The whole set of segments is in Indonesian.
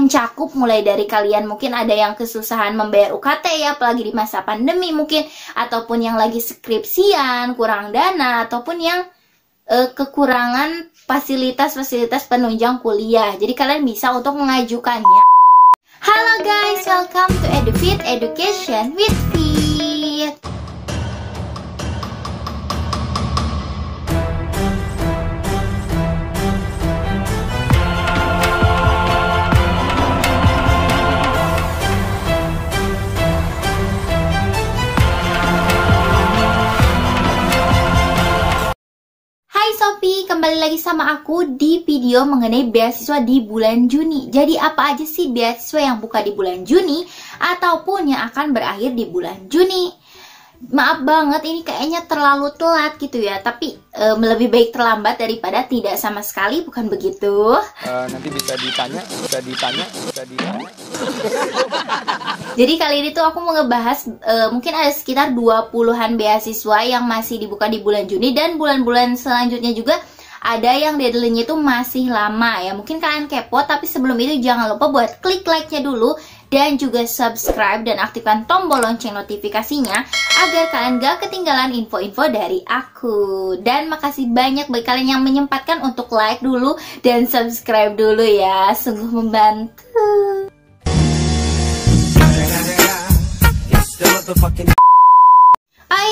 mencakup mulai dari kalian mungkin ada yang kesusahan membayar UKT ya, apalagi di masa pandemi mungkin, ataupun yang lagi skripsian, kurang dana, ataupun yang kekurangan fasilitas-fasilitas penunjang kuliah. Jadi kalian bisa untuk mengajukannya. Halo guys, welcome to EduFit Education with Fit. Sophie, kembali lagi sama aku di video mengenai beasiswa di bulan Juni. Jadi apa aja sih beasiswa yang buka di bulan Juni ataupun yang akan berakhir di bulan Juni? Maaf banget, ini kayaknya terlalu telat gitu ya. Tapi lebih baik terlambat daripada tidak sama sekali, bukan begitu? Nanti bisa ditanya. Jadi kali ini tuh aku mau ngebahas mungkin ada sekitar 20-an beasiswa yang masih dibuka di bulan Juni, dan bulan-bulan selanjutnya juga ada yang deadline-nya itu masih lama ya. Mungkin kalian kepo, tapi sebelum itu jangan lupa buat klik like-nya dulu dan juga subscribe dan aktifkan tombol lonceng notifikasinya agar kalian gak ketinggalan info-info dari aku. Dan makasih banyak bagi kalian yang menyempatkan untuk like dulu dan subscribe dulu ya, sungguh membantu.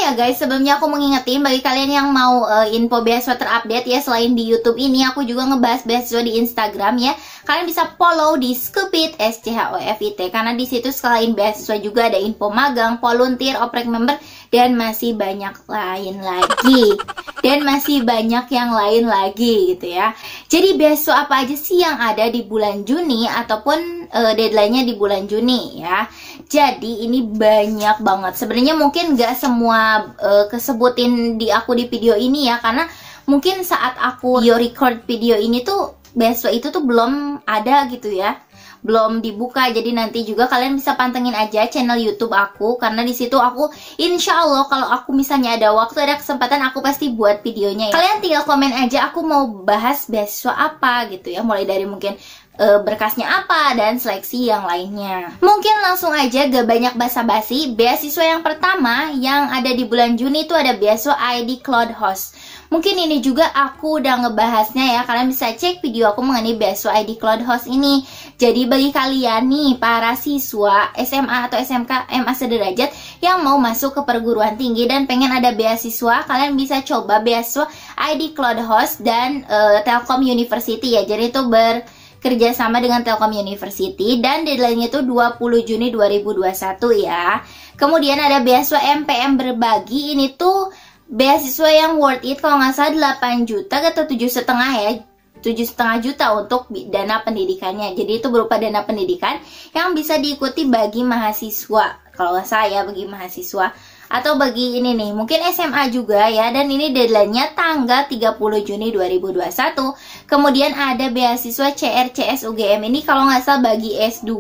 Ya guys, sebelumnya aku mengingetin bagi kalian yang mau info beasiswa terupdate ya, selain di YouTube ini aku juga ngebahas beasiswa di Instagram ya. Kalian bisa follow di Scoofit SCHOFIT, karena di situ selain beasiswa juga ada info magang, volunteer, oprek member, dan masih banyak lain lagi. Dan masih banyak yang lain lagi gitu ya. Jadi beasiswa apa aja sih yang ada di bulan Juni ataupun deadline-nya di bulan Juni ya. Jadi ini banyak banget. Sebenarnya mungkin gak semua kesebutin di aku di video ini ya, karena mungkin saat aku record video ini tuh beasiswa itu tuh belum ada gitu ya, belum dibuka. Jadi nanti juga kalian bisa pantengin aja channel YouTube aku, karena di situ aku insya Allah kalau aku misalnya ada waktu, ada kesempatan, aku pasti buat videonya ya. Kalian tinggal komen aja aku mau bahas beasiswa apa gitu ya, mulai dari mungkin berkasnya apa dan seleksi yang lainnya. Mungkin langsung aja, gak banyak basa-basi. Beasiswa yang pertama yang ada di bulan Juni itu ada beasiswa ID Cloud Host. Mungkin ini juga aku udah ngebahasnya ya, kalian bisa cek video aku mengenai beasiswa ID Cloud Host ini. Jadi bagi kalian nih para siswa SMA atau SMK MA sederajat yang mau masuk ke perguruan tinggi dan pengen ada beasiswa, kalian bisa coba beasiswa ID Cloud Host dan Telkom University ya. Jadi itu kerjasama dengan Telkom University dan deadline-nya itu 20 Juni 2021 ya. Kemudian ada beasiswa MPM berbagi, ini tuh beasiswa yang worth it kalau nggak salah 8 juta atau 7,5 ya. 7,5 juta untuk dana pendidikannya. Jadi itu berupa dana pendidikan yang bisa diikuti bagi mahasiswa. Kalau nggak salah ya, bagi mahasiswa. Atau bagi ini nih, mungkin SMA juga ya. Dan ini deadline-nya tanggal 30 Juni 2021. Kemudian ada beasiswa CRCS UGM. Ini kalau nggak salah bagi S2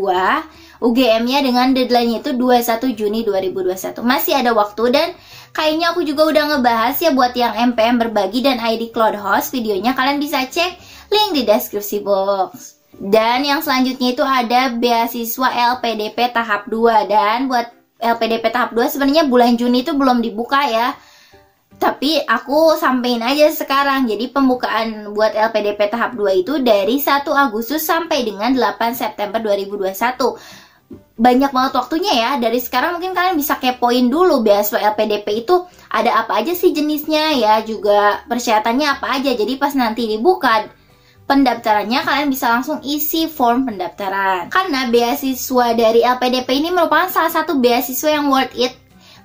UGM-nya dengan deadline-nya itu 21 Juni 2021. Masih ada waktu, dan kayaknya aku juga udah ngebahas ya buat yang MPM berbagi dan ID Cloud Host. Videonya kalian bisa cek link di deskripsi box. Dan yang selanjutnya itu ada beasiswa LPDP tahap 2. Dan buat LPDP tahap 2 sebenarnya bulan Juni itu belum dibuka ya, tapi aku sampein aja sekarang. Jadi pembukaan buat LPDP tahap 2 itu dari 1 Agustus sampai dengan 8 September 2021. Banyak banget waktunya ya. Dari sekarang mungkin kalian bisa kepoin dulu beasiswa LPDP itu ada apa aja sih jenisnya ya, juga persyaratannya apa aja. Jadi pas nanti dibuka pendaftarannya, kalian bisa langsung isi form pendaftaran. Karena beasiswa dari LPDP ini merupakan salah satu beasiswa yang worth it,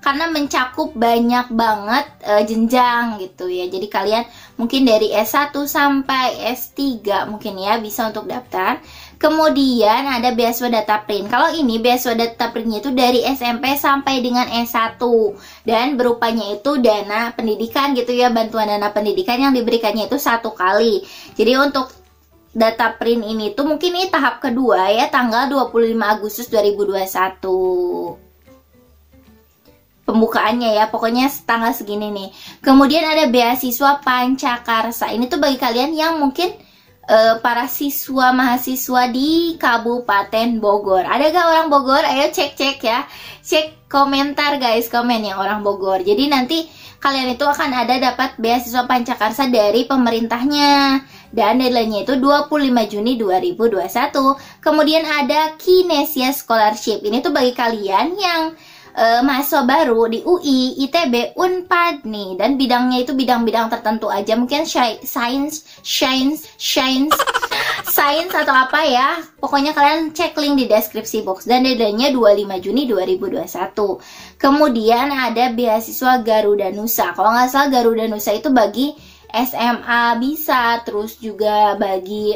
karena mencakup banyak banget jenjang gitu ya. Jadi kalian mungkin dari S1 sampai S3 mungkin ya bisa untuk daftar. Kemudian ada beasiswa data print. Kalau ini beasiswa data printnya itu dari SMP sampai dengan S1, dan berupanya itu dana pendidikan gitu ya, bantuan dana pendidikan yang diberikannya itu 1 kali. Jadi untuk data print ini tuh mungkin ini tahap kedua ya, tanggal 25 Agustus 2021 pembukaannya ya, pokoknya tanggal segini nih. Kemudian ada beasiswa Pancakarsa. Ini tuh bagi kalian yang mungkin para siswa mahasiswa di Kabupaten Bogor. Ada gak orang Bogor? Ayo cek ya. Cek komentar guys, komen yang orang Bogor. Jadi nanti kalian itu akan ada dapat beasiswa pancakarsa dari pemerintahnya. Dan deadline-nya itu 25 Juni 2021. Kemudian ada Kinesia Scholarship. Ini tuh bagi kalian yang mahasiswa baru di UI, ITB, Unpad nih, dan bidangnya itu bidang-bidang tertentu aja, mungkin science atau apa ya. Pokoknya kalian cek link di deskripsi box dan deadline-nya 25 Juni 2021. Kemudian ada beasiswa Garuda Nusa. Kalau nggak salah Garuda Nusa itu bagi SMA bisa, terus juga bagi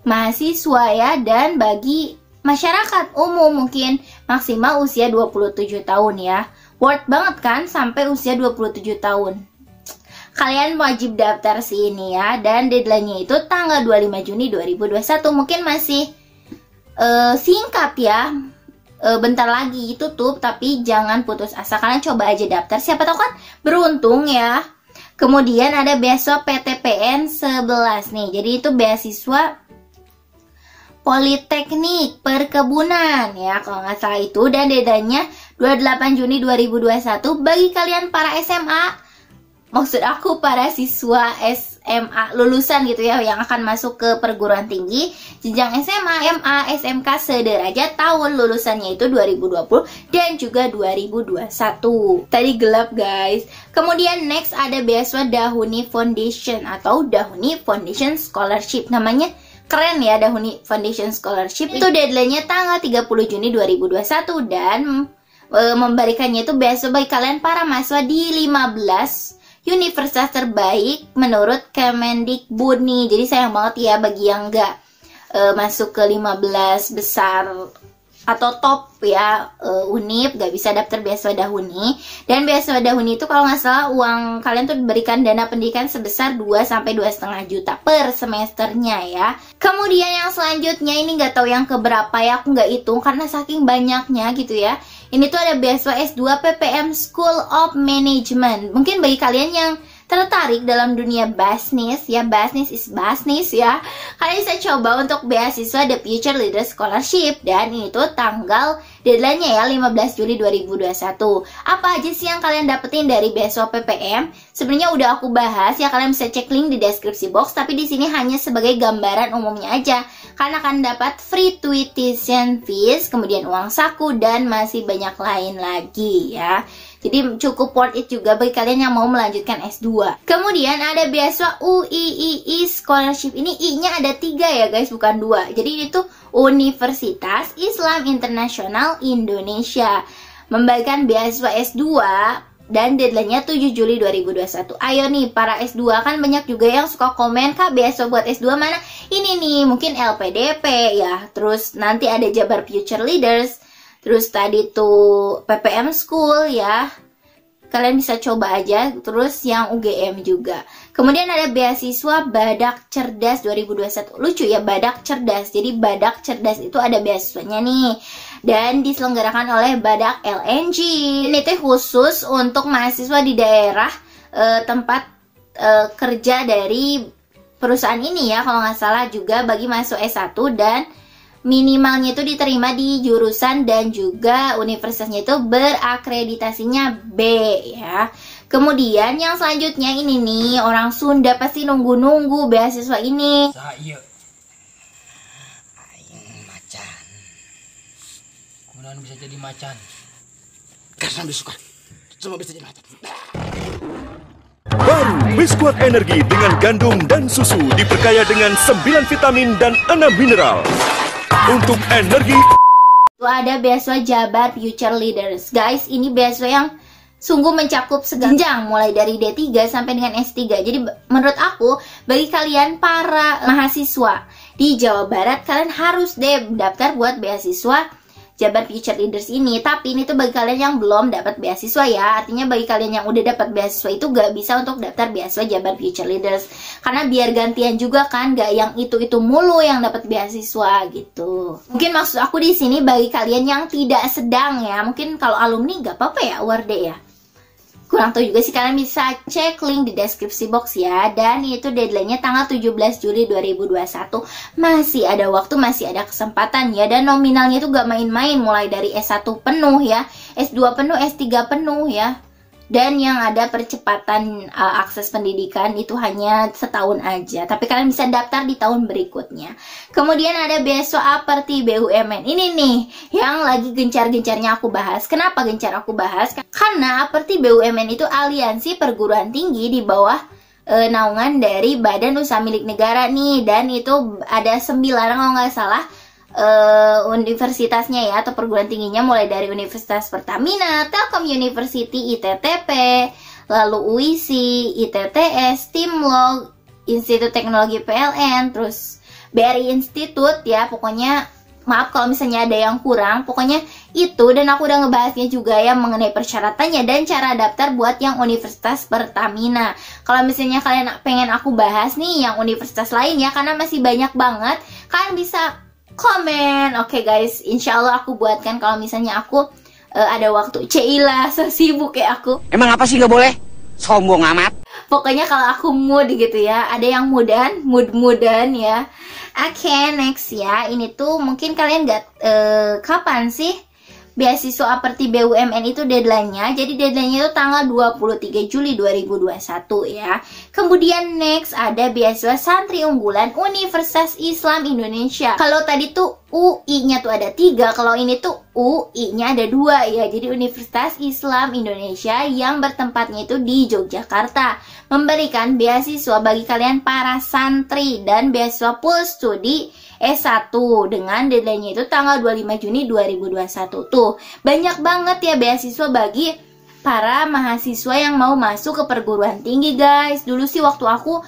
mahasiswa ya, dan bagi masyarakat umum mungkin maksimal usia 27 tahun ya. Worth banget kan sampai usia 27 tahun. Kalian wajib daftar sih ini ya. Dan deadline-nya itu tanggal 25 Juni 2021. Mungkin masih singkat ya. Bentar lagi tutup, tapi jangan putus asa. Kalian coba aja daftar. Siapa tahu kan beruntung ya. Kemudian ada beasiswa PTPN 11 nih. Jadi itu beasiswa Politeknik Perkebunan ya, kalau nggak salah itu, dan deadline-nya 28 Juni 2021 bagi kalian para SMA, maksud aku para siswa SMA lulusan gitu ya, yang akan masuk ke perguruan tinggi jenjang SMA, MA, SMK sederajat, tahun lulusannya itu 2020 dan juga 2021. Tadi gelap guys. Kemudian next ada beasiswa Dahuni Foundation atau Dahuni Foundation Scholarship. Namanya keren ya, Dahuni Foundation Scholarship. Itu deadline-nya tanggal 30 Juni 2021 dan memberikannya itu beasiswa bagi kalian para mahasiswa di 15 universitas terbaik menurut Kemendikbud nih. Jadi sayang banget ya bagi yang nggak masuk ke 15 besar atau top ya, Unip gak bisa daftar beasiswa Dahuni. Dan beasiswa Dahuni itu kalau nggak salah uang kalian tuh diberikan dana pendidikan sebesar 2-2,5 juta per semesternya ya. Kemudian yang selanjutnya ini nggak tahu yang keberapa ya, aku nggak hitung karena saking banyaknya gitu ya. Ini tuh ada beasiswa S2 PPM School of Management. Mungkin bagi kalian yang tertarik dalam dunia bisnis ya, bisnis is bisnis ya, kalian bisa coba untuk beasiswa The Future Leader Scholarship. Dan ini tuh tanggal deadline-nya ya 15 Juli 2021. Apa aja sih yang kalian dapetin dari beasiswa PPM? Sebenarnya udah aku bahas ya, kalian bisa cek link di deskripsi box, tapi di sini hanya sebagai gambaran umumnya aja. Kalian akan dapat free tuition fees, kemudian uang saku, dan masih banyak lain lagi ya. Jadi cukup worth it juga bagi kalian yang mau melanjutkan S2. Kemudian ada beasiswa UIII Scholarship. Ini I-nya ada 3 ya guys, bukan 2. Jadi itu Universitas Islam Internasional Indonesia. Membagikan beasiswa S2 dan deadline-nya 7 Juli 2021. Ayo nih para S2, kan banyak juga yang suka komen, Kak beasiswa buat S2 mana? Ini nih, mungkin LPDP ya. Terus nanti ada Jabar Future Leaders. Terus tadi tuh PPM School ya, kalian bisa coba aja. Terus yang UGM juga. Kemudian ada beasiswa Badak Cerdas 2021. Lucu ya, Badak Cerdas. Jadi Badak Cerdas itu ada beasiswanya nih, dan diselenggarakan oleh Badak LNG. Ini tuh khusus untuk mahasiswa di daerah tempat kerja dari perusahaan ini ya, kalau nggak salah. Juga bagi mahasiswa S1 dan minimalnya itu diterima di jurusan dan juga universitasnya itu berakreditasinya B ya. Kemudian yang selanjutnya ini nih, orang Sunda pasti nunggu-nunggu beasiswa ini. Saya macan. Kemudian bisa jadi macan. Karena disuka semua bisa jadi macan. Baru Biskuat Energi dengan gandum dan susu diperkaya dengan 9 vitamin dan 6 mineral. Untuk energi. Itu ada beasiswa Jabar Future Leaders. Guys, ini beasiswa yang sungguh mencakup sejenjang mulai dari D3 sampai dengan S3. Jadi menurut aku, bagi kalian para mahasiswa di Jawa Barat, kalian harus deh daftar buat beasiswa Jabar Future Leaders ini. Tapi ini tuh bagi kalian yang belum dapat beasiswa ya. Artinya bagi kalian yang udah dapat beasiswa itu gak bisa untuk daftar beasiswa Jabar Future Leaders. Karena biar gantian juga kan, gak yang itu mulu yang dapat beasiswa gitu. Mungkin maksud aku di sini bagi kalian yang tidak sedang ya. Mungkin kalau alumni gak apa-apa ya, award ya. kurang tahu juga sih, kalian bisa cek link di deskripsi box ya. Dan itu deadline-nya tanggal 17 Juli 2021. Masih ada waktu, masih ada kesempatan ya. Dan nominalnya itu gak main-main, mulai dari S1 penuh ya, S2 penuh, S3 penuh ya. Dan yang ada percepatan akses pendidikan itu hanya setahun aja. Tapi kalian bisa daftar di tahun berikutnya. Kemudian ada beasiswa Aperti BUMN. Ini nih yang lagi gencar-gencarnya aku bahas. Kenapa gencar aku bahas? Karena Aperti BUMN itu aliansi perguruan tinggi di bawah naungan dari Badan Usaha Milik Negara nih. Dan itu ada 9 kalau nggak salah universitasnya ya, atau perguruan tingginya, mulai dari Universitas Pertamina, Telkom University, ITTP, lalu UISI, ITTS, Timlog, Institut Teknologi PLN, terus BRI Institute ya. Pokoknya maaf kalau misalnya ada yang kurang, pokoknya itu. Dan aku udah ngebahasnya juga ya mengenai persyaratannya dan cara daftar buat yang Universitas Pertamina. Kalau misalnya kalian pengen aku bahas nih yang universitas lain ya, karena masih banyak banget, kalian bisa komen. Oke guys, insya Allah aku buatkan kalau misalnya aku ada waktu. Cila, so sibuk ya aku. Emang apa sih nggak boleh? Sombong amat. Pokoknya kalau aku mood gitu ya, ada yang mood-moodan ya. Oke, next ya. Ini tuh mungkin kalian nggak kapan sih beasiswa Aperti BUMN itu deadline-nya. Jadi deadline-nya itu tanggal 23 Juli 2021 ya. Kemudian next ada beasiswa Santri Unggulan Universitas Islam Indonesia. Kalau tadi tuh UI-nya tuh ada 3, kalau ini tuh UI-nya ada 2 ya. Jadi Universitas Islam Indonesia yang bertempatnya itu di Yogyakarta memberikan beasiswa bagi kalian para santri dan beasiswa full studi S1 dengan deadline-nya itu tanggal 25 Juni 2021. Tuh, banyak banget ya beasiswa bagi para mahasiswa yang mau masuk ke perguruan tinggi guys. Dulu sih waktu aku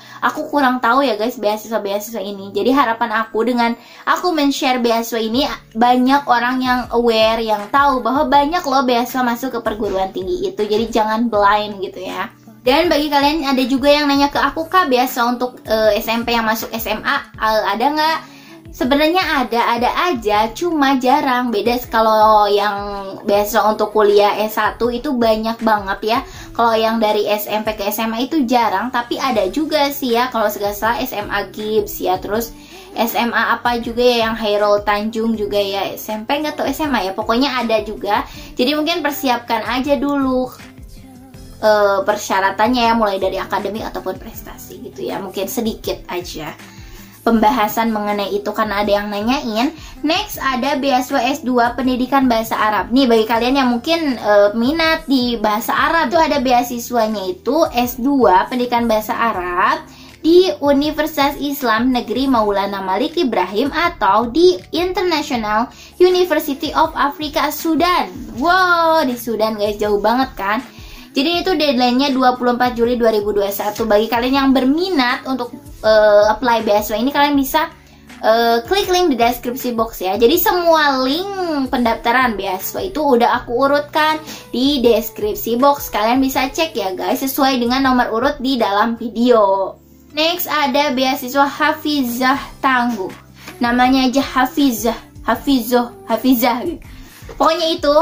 kurang tahu ya guys beasiswa-beasiswa ini. Jadi harapan aku dengan aku men-share beasiswa ini, banyak orang yang aware, yang tahu bahwa banyak loh beasiswa masuk ke perguruan tinggi itu. Jadi jangan blind gitu ya. Dan bagi kalian ada juga yang nanya ke aku, Kak, beasiswa untuk SMP yang masuk SMA ada nggak? Sebenarnya ada aja, cuma jarang. Beda kalau yang beasiswa untuk kuliah S1 itu banyak banget ya. Kalau yang dari SMP ke SMA itu jarang, tapi ada juga sih ya. Kalau segala salah SMA Gibbs ya, terus SMA apa juga ya yang Hairul Tanjung juga ya, SMP nggak tau SMA ya, pokoknya ada juga. Jadi mungkin persiapkan aja dulu persyaratannya ya, mulai dari akademik ataupun prestasi gitu ya. Mungkin sedikit aja pembahasan mengenai itu karena ada yang nanyain. Next ada beasiswa S2 Pendidikan Bahasa Arab. Nih bagi kalian yang mungkin minat di bahasa Arab, itu ada beasiswanya itu S2 Pendidikan Bahasa Arab di Universitas Islam Negeri Maulana Malik Ibrahim atau di International University of Africa Sudan. Wow, di Sudan guys, jauh banget kan. Jadi itu deadline-nya 24 Juli 2021. Bagi kalian yang berminat untuk apply beasiswa ini, kalian bisa klik link di deskripsi box ya. Jadi semua link pendaftaran beasiswa itu udah aku urutkan di deskripsi box. Kalian bisa cek ya guys, sesuai dengan nomor urut di dalam video. Next ada beasiswa Hafizah Tangguh. Namanya aja Hafizah gitu. Pokoknya itu.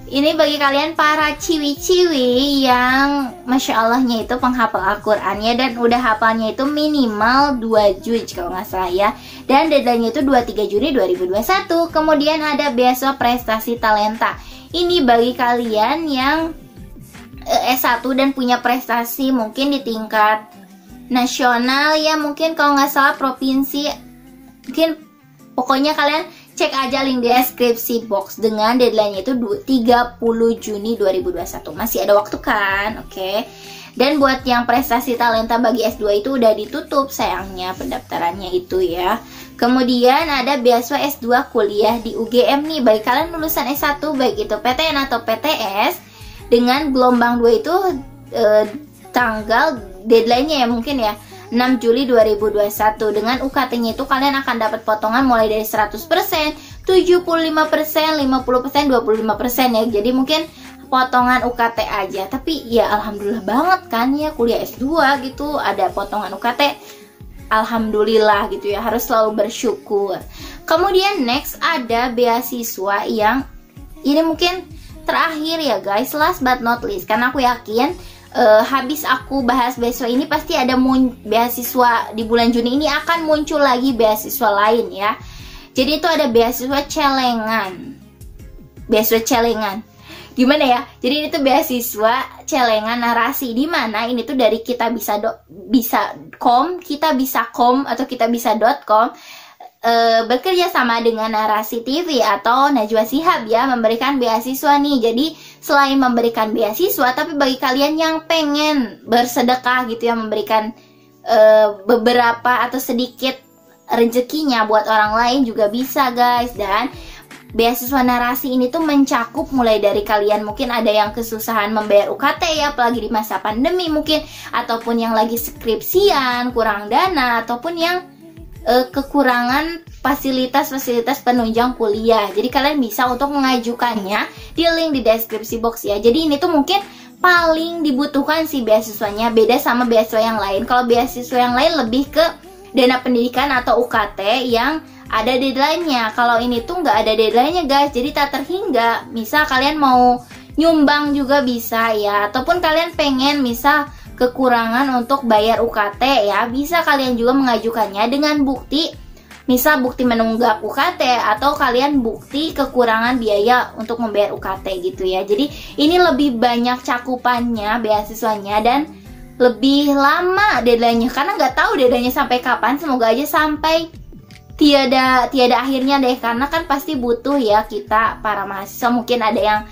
Ini bagi kalian para ciwi-ciwi yang Masya Allahnya itu penghafal Al-Qurannya dan udah hafalnya itu minimal 2 juz kalau nggak salah ya. Dan deadline-nya itu 23 Juni 2021. Kemudian ada beasiswa Prestasi Talenta. Ini bagi kalian yang S1 dan punya prestasi mungkin di tingkat nasional ya, mungkin kalau nggak salah provinsi, mungkin pokoknya kalian cek aja link di deskripsi box dengan deadline-nya itu 30 Juni 2021. Masih ada waktu kan? Oke. Dan buat yang prestasi talenta bagi S2 itu udah ditutup sayangnya pendaftarannya itu ya. Kemudian ada beasiswa S2 kuliah di UGM nih. Bagi kalian lulusan S1 baik itu PTN atau PTS dengan gelombang 2 itu tanggal deadline-nya ya mungkin ya 6 Juli 2021. Dengan UKT-nya itu kalian akan dapat potongan mulai dari 100%, 75%, 50%, 25% ya. Jadi mungkin potongan UKT aja. Tapi ya alhamdulillah banget kan ya, kuliah S2 gitu ada potongan UKT. Alhamdulillah gitu ya, harus selalu bersyukur. Kemudian next ada beasiswa yang ini mungkin terakhir ya guys, last but not least, karena aku yakin habis aku bahas beasiswa ini pasti ada beasiswa di bulan Juni ini akan muncul lagi beasiswa lain ya. Jadi itu ada beasiswa celengan. Beasiswa celengan. Gimana ya? Jadi ini tuh beasiswa celengan narasi, di mana ini tuh dari kitabisa.com atau kitabisa.com bekerja sama dengan Narasi TV atau Najwa Shihab ya, memberikan beasiswa nih. Jadi selain memberikan beasiswa, tapi bagi kalian yang pengen bersedekah gitu ya, memberikan beberapa atau sedikit rezekinya buat orang lain juga bisa guys. Dan beasiswa narasi ini tuh mencakup mulai dari kalian mungkin ada yang kesusahan membayar UKT ya, apalagi di masa pandemi mungkin, ataupun yang lagi skripsian, kurang dana, ataupun yang kekurangan fasilitas penunjang kuliah. Jadi kalian bisa untuk mengajukannya di link di deskripsi box ya. Jadi ini tuh mungkin paling dibutuhkan sih beasiswanya, beda sama beasiswa yang lain. Kalau beasiswa yang lain lebih ke dana pendidikan atau UKT yang ada deadline-nya. Kalau ini tuh nggak ada deadline-nya guys, jadi tak terhingga. Misal kalian mau nyumbang juga bisa ya, ataupun kalian pengen misal kekurangan untuk bayar UKT ya, bisa kalian juga mengajukannya dengan bukti, misal bukti menunggak UKT atau kalian bukti kekurangan biaya untuk membayar UKT gitu ya. Jadi ini lebih banyak cakupannya beasiswanya dan lebih lama deadline-nya, karena nggak tahu deadline-nya sampai kapan. Semoga aja sampai tiada akhirnya deh, karena kan pasti butuh ya kita para mahasiswa, mungkin ada yang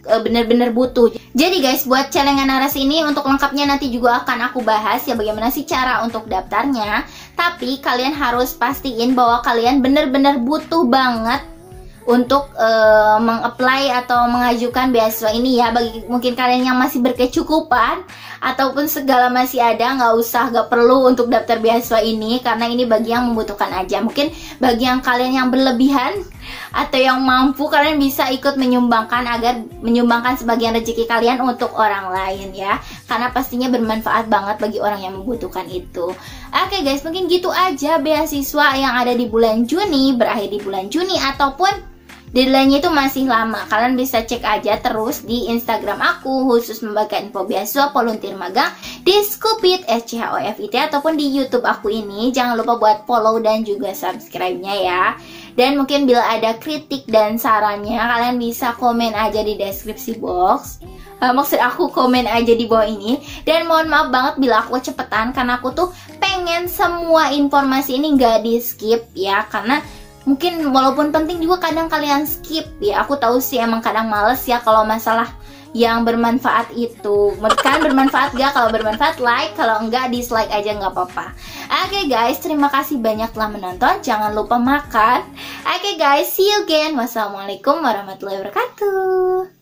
bener-bener butuh. Jadi guys, buat celengan narasi ini untuk lengkapnya nanti juga akan aku bahas ya, bagaimana sih cara untuk daftarnya. Tapi kalian harus pastiin bahwa kalian bener-bener butuh banget untuk mengapply atau mengajukan beasiswa ini ya. Bagi mungkin kalian yang masih berkecukupan ataupun segala masih ada, nggak perlu untuk daftar beasiswa ini, karena ini bagi yang membutuhkan aja. Mungkin bagi yang kalian yang berlebihan atau yang mampu, kalian bisa ikut menyumbangkan sebagian rezeki kalian untuk orang lain ya, karena pastinya bermanfaat banget bagi orang yang membutuhkan itu. Oke guys, mungkin gitu aja beasiswa yang ada di bulan Juni, berakhir di bulan Juni ataupun deadline-nya itu masih lama. Kalian bisa cek aja terus di Instagram aku khusus membagikan info beasiswa volunteer magang di Skupit SCHOFIT, ataupun di YouTube aku ini. Jangan lupa buat follow dan juga subscribe-nya ya. Dan mungkin bila ada kritik dan sarannya, kalian bisa komen aja di deskripsi box. Maksud aku komen aja di bawah ini. Dan mohon maaf banget bila aku kecepatan, karena aku tuh pengen semua informasi ini nggak di skip ya, karena mungkin walaupun penting juga kadang kalian skip ya. Aku tahu sih emang kadang males ya kalau masalah yang bermanfaat itu. Kalian bermanfaat gak? Kalau bermanfaat like, kalau enggak dislike aja nggak apa-apa. Oke guys, terima kasih banyak telah menonton. Jangan lupa makan. Oke guys, see you again. Wassalamualaikum warahmatullahi wabarakatuh.